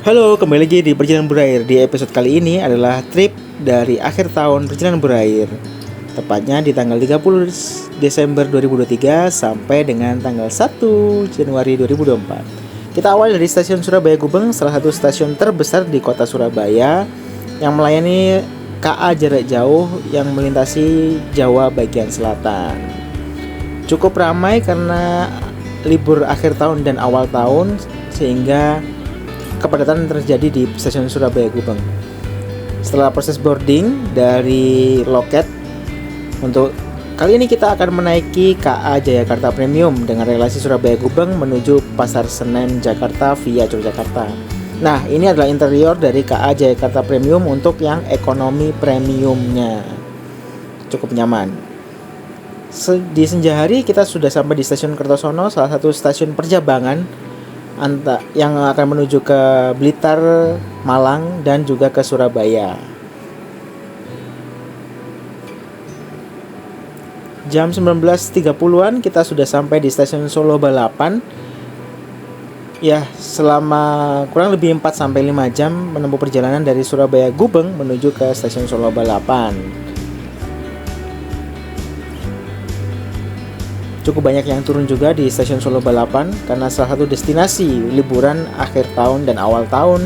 Halo, kembali lagi di Perjalanan Berair. Di episode kali ini adalah trip dari akhir tahun Perjalanan Berair. Tepatnya di tanggal 30 Desember 2023 sampai dengan tanggal 1 Januari 2024. Kita awal dari stasiun Surabaya Gubeng, salah satu stasiun terbesar di kota Surabaya yang melayani KA jarak jauh yang melintasi Jawa bagian selatan. Cukup ramai karena libur akhir tahun dan awal tahun, sehingga kepadatan terjadi di stasiun Surabaya Gubeng. Setelah proses boarding dari loket, untuk kali ini kita akan menaiki KA Jayakarta Premium dengan relasi Surabaya Gubeng menuju Pasar Senen Jakarta via Yogyakarta. Nah, ini adalah interior dari KA Jayakarta Premium untuk yang ekonomi premiumnya. Cukup nyaman. Di senja hari kita sudah sampai di stasiun Kertosono, salah satu stasiun perjabangan yang akan menuju ke Blitar, Malang, dan juga ke Surabaya. Jam 19.30-an kita sudah sampai di stasiun Solo Balapan. Ya, selama kurang lebih 4-5 jam menempuh perjalanan dari Surabaya Gubeng menuju ke stasiun Solo Balapan. Cukup banyak yang turun juga di stasiun Solo Balapan karena salah satu destinasi liburan akhir tahun dan awal tahun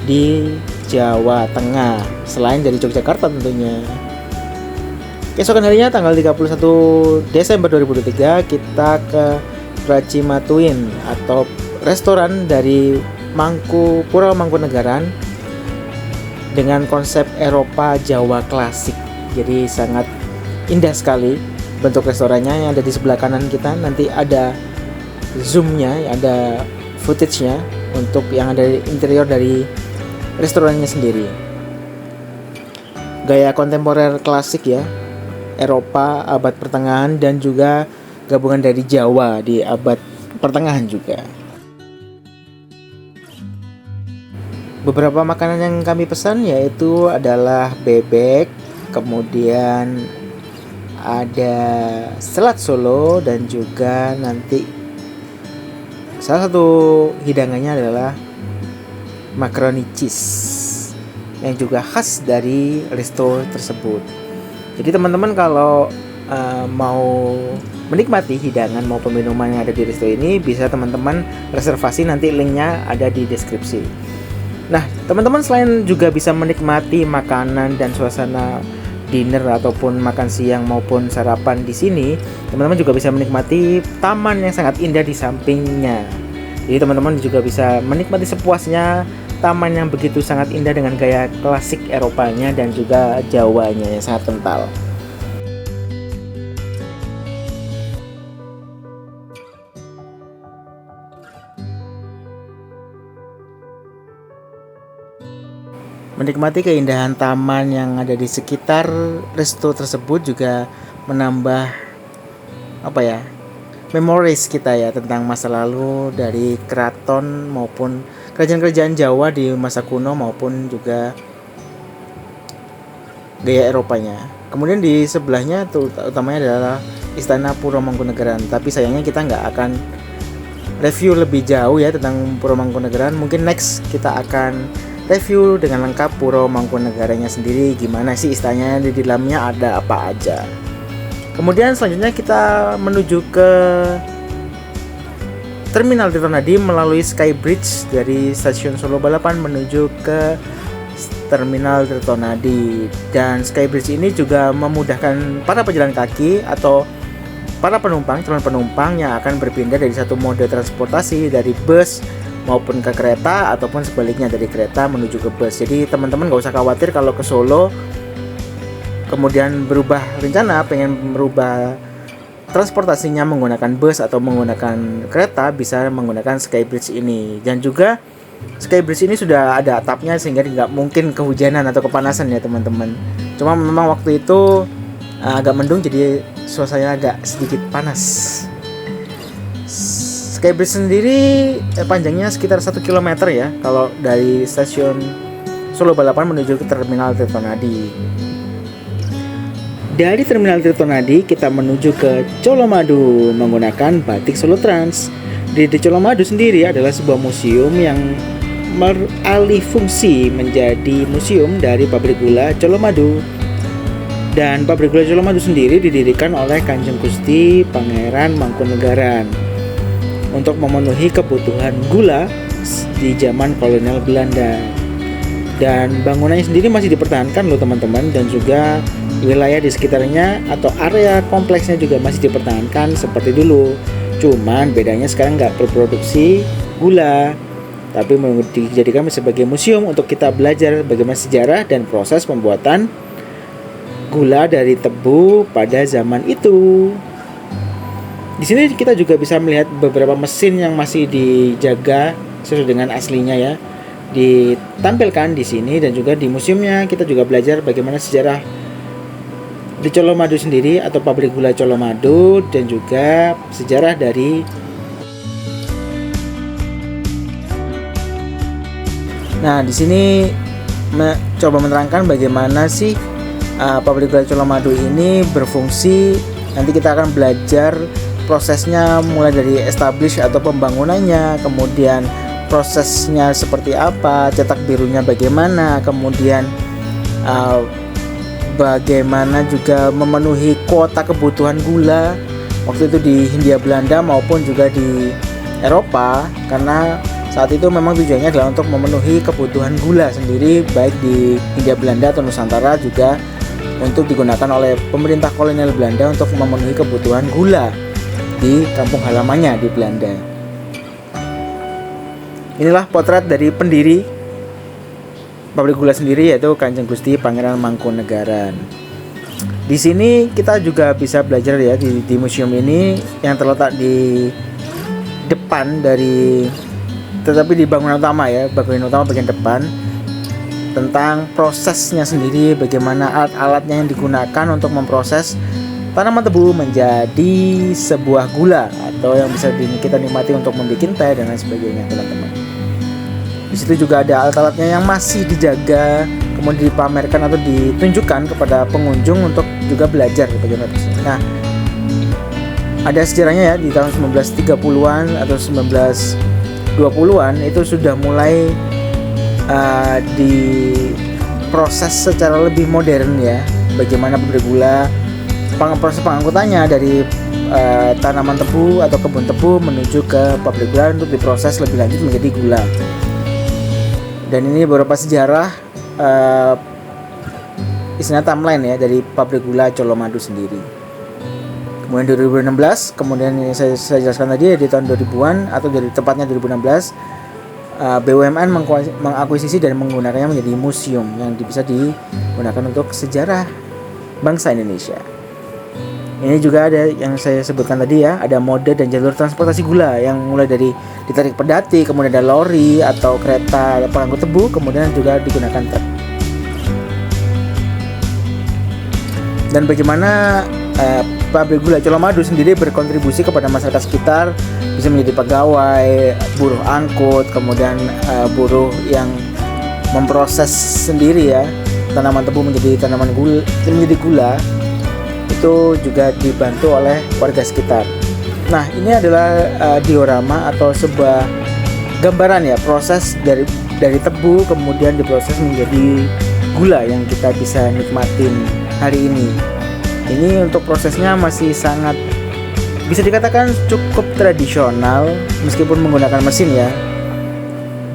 di Jawa Tengah, selain dari Yogyakarta tentunya. Keesokan harinya tanggal 31 Desember 2023 kita ke Racimatuin atau restoran dari Pura Mangkunegaran dengan konsep Eropa Jawa klasik. Jadi sangat indah sekali bentuk restorannya. Yang ada di sebelah kanan kita nanti ada zoomnya, ada footage-nya untuk yang ada di interior dari restorannya sendiri. Gaya kontemporer klasik ya, Eropa abad pertengahan dan juga gabungan dari Jawa di abad pertengahan juga. Beberapa makanan yang kami pesan yaitu adalah bebek, kemudian ada selat Solo, dan juga nanti salah satu hidangannya adalah macaroni cheese yang juga khas dari resto tersebut. Jadi teman-teman kalau mau menikmati hidangan maupun minuman yang ada di resto ini, bisa teman-teman reservasi, nanti linknya ada di deskripsi. Nah, teman-teman selain juga bisa menikmati makanan dan suasana dinner ataupun makan siang maupun sarapan di sini, teman-teman juga bisa menikmati taman yang sangat indah di sampingnya. Jadi teman-teman juga bisa menikmati sepuasnya taman yang begitu sangat indah dengan gaya klasik Eropanya dan juga Jawanya yang sangat kental. Menikmati keindahan taman yang ada di sekitar resto tersebut juga menambah memories kita ya tentang masa lalu dari keraton maupun kerajaan-kerajaan Jawa di masa kuno maupun juga gaya Eropanya. Kemudian di sebelahnya utamanya adalah Istana Pura Mangkunegaran. Tapi sayangnya kita nggak akan review lebih jauh ya tentang Pura Mangkunegaran. Mungkin next kita akan review dengan lengkap Pura Mangkunegarannya sendiri, gimana sih istananya, di dalamnya ada apa aja. Kemudian selanjutnya kita menuju ke Terminal Tirtonadi melalui Skybridge dari stasiun Solo Balapan menuju ke Terminal Tirtonadi. Dan Skybridge ini juga memudahkan para pejalan kaki atau para calon penumpang yang akan berpindah dari satu mode transportasi dari bus maupun ke kereta ataupun sebaliknya dari kereta menuju ke bus. Jadi teman-teman gak usah khawatir kalau ke Solo kemudian berubah rencana pengen merubah transportasinya menggunakan bus atau menggunakan kereta, bisa menggunakan Skybridge ini. Dan juga Skybridge ini sudah ada atapnya sehingga nggak mungkin kehujanan atau kepanasan ya teman-teman. Cuma memang waktu itu agak mendung jadi suasananya agak sedikit panas. Skybridge sendiri panjangnya sekitar 1 km ya kalau dari stasiun Solo Balapan menuju ke Terminal Tirtonadi. Dari Terminal Tirtonadi kita menuju ke Colomadu menggunakan batik Solo Trans. Di Colomadu sendiri adalah sebuah museum yang beralih fungsi menjadi museum dari pabrik gula Colomadu. Dan pabrik gula Colomadu sendiri didirikan oleh Kanjeng Gusti Pangeran Mangkunegaran untuk memenuhi kebutuhan gula di zaman kolonial Belanda. Dan bangunannya sendiri masih dipertahankan loh teman-teman, dan juga wilayah di sekitarnya atau area kompleksnya juga masih dipertahankan seperti dulu. Cuman bedanya sekarang nggak berproduksi gula, tapi dijadikan sebagai museum untuk kita belajar bagaimana sejarah dan proses pembuatan gula dari tebu pada zaman itu. Di sini kita juga bisa melihat beberapa mesin yang masih dijaga sesuai dengan aslinya ya, ditampilkan di sini, dan juga di museumnya kita juga belajar bagaimana sejarah di Colomadu sendiri atau pabrik gula Colomadu, dan juga sejarah dari di sini coba menerangkan bagaimana sih pabrik gula Colomadu ini berfungsi. Nanti kita akan belajar prosesnya mulai dari establish atau pembangunannya, kemudian prosesnya seperti apa, cetak birunya bagaimana, kemudian bagaimana juga memenuhi kuota kebutuhan gula waktu itu di Hindia Belanda maupun juga di Eropa, karena saat itu memang tujuannya adalah untuk memenuhi kebutuhan gula sendiri baik di Hindia Belanda atau Nusantara, juga untuk digunakan oleh pemerintah kolonial Belanda untuk memenuhi kebutuhan gula di kampung halamannya di Belanda. Inilah potret dari pendiri pabrik gula sendiri, yaitu Kanjeng Gusti Pangeran Mangkunegaran. Di sini kita juga bisa belajar ya di museum ini yang terletak di depan dari, tetapi di bangunan utama ya, bangunan utama bagian depan, tentang prosesnya sendiri, bagaimana alat-alatnya yang digunakan untuk memproses tanaman tebu menjadi sebuah gula atau yang bisa kita nikmati untuk membuat teh dan lain sebagainya teman-teman. Di situ juga ada alat-alatnya yang masih dijaga, kemudian dipamerkan atau ditunjukkan kepada pengunjung untuk juga belajar bagaimana prosesnya. Nah, ada sejarahnya ya, di tahun 1930-an atau 1920-an itu sudah mulai diproses secara lebih modern ya, bagaimana pabrik gula, proses pengangkutannya dari tanaman tebu atau kebun tebu menuju ke pabrik gula untuk diproses lebih lanjut menjadi gula. Dan ini beberapa sejarah istilahnya timeline ya dari pabrik gula Colomadu sendiri. Kemudian 2016, kemudian ini saya jelaskan tadi di tahun 2000-an atau dari tepatnya 2016, BUMN mengakuisisi dan menggunakannya menjadi museum yang bisa digunakan untuk sejarah bangsa Indonesia. Ini juga ada yang saya sebutkan tadi ya, ada mode dan jalur transportasi gula yang mulai dari ditarik pedati, kemudian ada lori atau kereta pengangkut tebu, kemudian juga digunakan truk. Dan bagaimana pabrik gula Colomadu sendiri berkontribusi kepada masyarakat sekitar, bisa menjadi pegawai, buruh angkut, kemudian buruh yang memproses sendiri ya tanaman tebu menjadi menjadi gula, itu juga dibantu oleh warga sekitar. Nah, ini adalah diorama atau sebuah gambaran ya proses dari tebu kemudian diproses menjadi gula yang kita bisa nikmatin hari ini. Ini untuk prosesnya masih sangat bisa dikatakan cukup tradisional meskipun menggunakan mesin ya.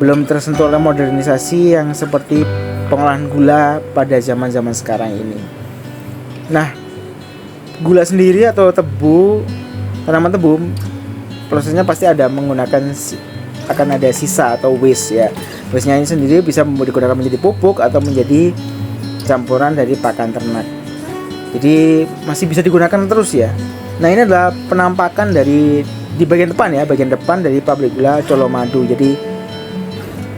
Belum tersentuh oleh modernisasi yang seperti pengolahan gula pada zaman-zaman sekarang ini. Nah, gula sendiri atau tebu, tanaman tebu, prosesnya pasti ada akan ada sisa atau waste ya. Waste-nya ini sendiri bisa digunakan menjadi pupuk atau menjadi campuran dari pakan ternak. Jadi masih bisa digunakan terus ya. Nah, ini adalah penampakan di bagian depan ya, bagian depan dari pabrik gula Colomadu. Jadi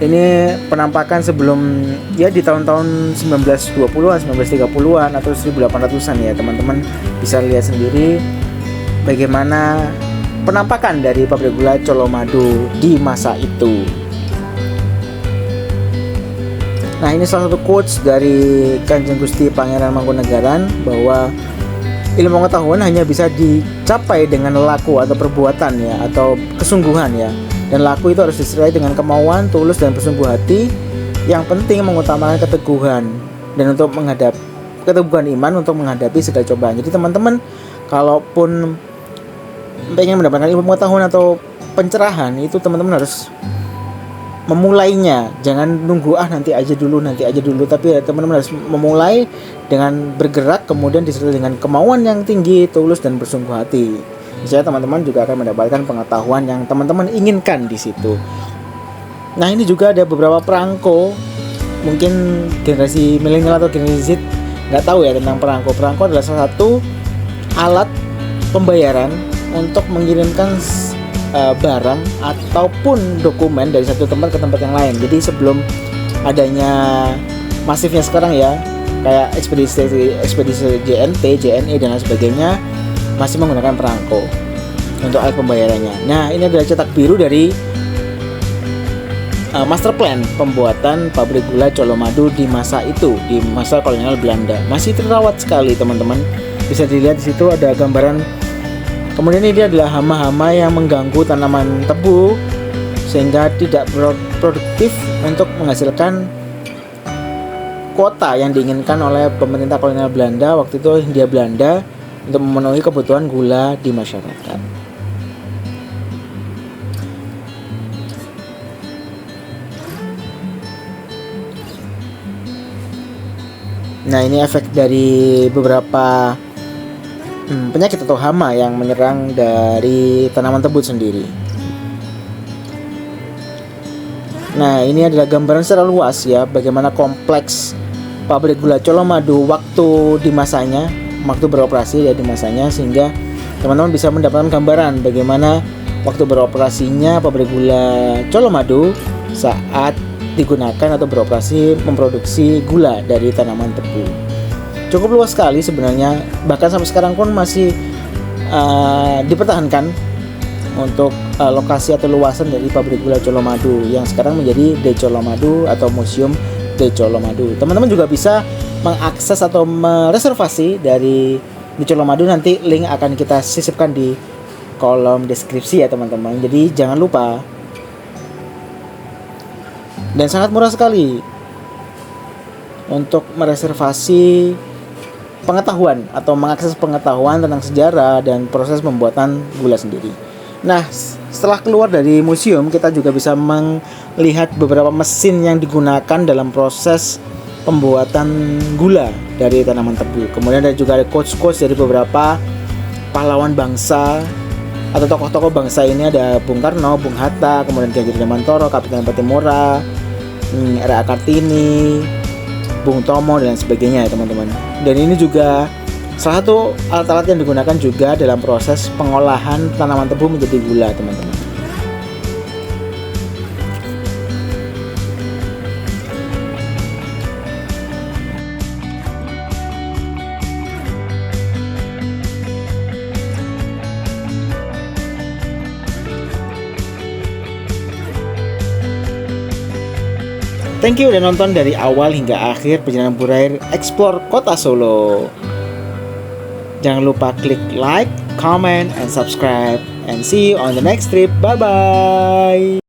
ini penampakan sebelum ya di tahun-tahun 1920-an, 1930-an atau 1800-an ya, teman-teman bisa lihat sendiri bagaimana penampakan dari pabrik gula Colomadu di masa itu. Nah, ini salah satu quotes dari Kanjeng Gusti Pangeran Mangkunegaran bahwa ilmu pengetahuan hanya bisa dicapai dengan laku atau perbuatan ya, atau kesungguhan ya. Dan laku itu harus disertai dengan kemauan, tulus dan bersungguh hati. Yang penting mengutamakan keteguhan dan untuk keteguhan iman untuk menghadapi segala cobaan. Jadi teman-teman, kalaupun pengen mendapatkan ilmu pengetahuan atau pencerahan, itu teman-teman harus memulainya. Jangan nunggu nanti aja dulu, tapi teman-teman harus memulai dengan bergerak, kemudian disertai dengan kemauan yang tinggi, tulus dan bersungguh hati. Misalnya teman-teman juga akan mendapatkan pengetahuan yang teman-teman inginkan di situ. Nah, ini juga ada beberapa perangko. Mungkin generasi milenial atau generasi Z nggak tahu ya tentang perangko. Perangko adalah salah satu alat pembayaran untuk mengirimkan barang ataupun dokumen dari satu tempat ke tempat yang lain. Jadi sebelum adanya masifnya sekarang ya, kayak ekspedisi JNT, JNE dan lain sebagainya, masih menggunakan perangko untuk alat pembayarannya. Nah, ini adalah cetak biru dari master plan pembuatan pabrik gula Colomadu di masa itu, di masa kolonial Belanda. Masih terawat sekali teman-teman. Bisa dilihat di situ ada gambaran. Kemudian ini adalah hama-hama yang mengganggu tanaman tebu sehingga tidak produktif untuk menghasilkan kuota yang diinginkan oleh pemerintah kolonial Belanda waktu itu, Hindia Belanda, untuk memenuhi kebutuhan gula di masyarakat. Nah, ini efek dari beberapa penyakit atau hama yang menyerang dari tanaman tebu sendiri. Nah, ini adalah gambaran secara luas ya, bagaimana kompleks pabrik gula Colomadu waktu di masanya, waktu beroperasi ya di masanya, sehingga teman-teman bisa mendapatkan gambaran bagaimana waktu beroperasinya pabrik gula Colomadu saat digunakan atau beroperasi memproduksi gula dari tanaman tebu. Cukup luas sekali sebenarnya, bahkan sampai sekarang pun masih dipertahankan untuk lokasi atau luasan dari pabrik gula Colomadu yang sekarang menjadi De Colomadu atau Museum De Colomadu. Teman-teman juga bisa mengakses atau mereservasi dari De Colomadu, nanti link akan kita sisipkan di kolom deskripsi ya teman-teman. Jadi jangan lupa. Dan sangat murah sekali untuk mereservasi pengetahuan atau mengakses pengetahuan tentang sejarah dan proses pembuatan gula sendiri. Nah, setelah keluar dari museum, kita juga bisa melihat beberapa mesin yang digunakan dalam proses pembuatan gula dari tanaman tebu. Kemudian ada juga quotes-quotes dari beberapa pahlawan bangsa atau tokoh-tokoh bangsa ini. Ada Bung Karno, Bung Hatta, kemudian Ki Hajar Dewantara, Kapten Patimura, R.A. Kartini, Bung Tomo dan sebagainya ya teman-teman. Dan ini juga salah satu alat-alat yang digunakan juga dalam proses pengolahan tanaman tebu menjadi gula teman-teman. Thank you udah nonton dari awal hingga akhir perjalanan Burair Explore Kota Solo. Jangan lupa klik like, comment, and subscribe. And see you on the next trip. Bye-bye.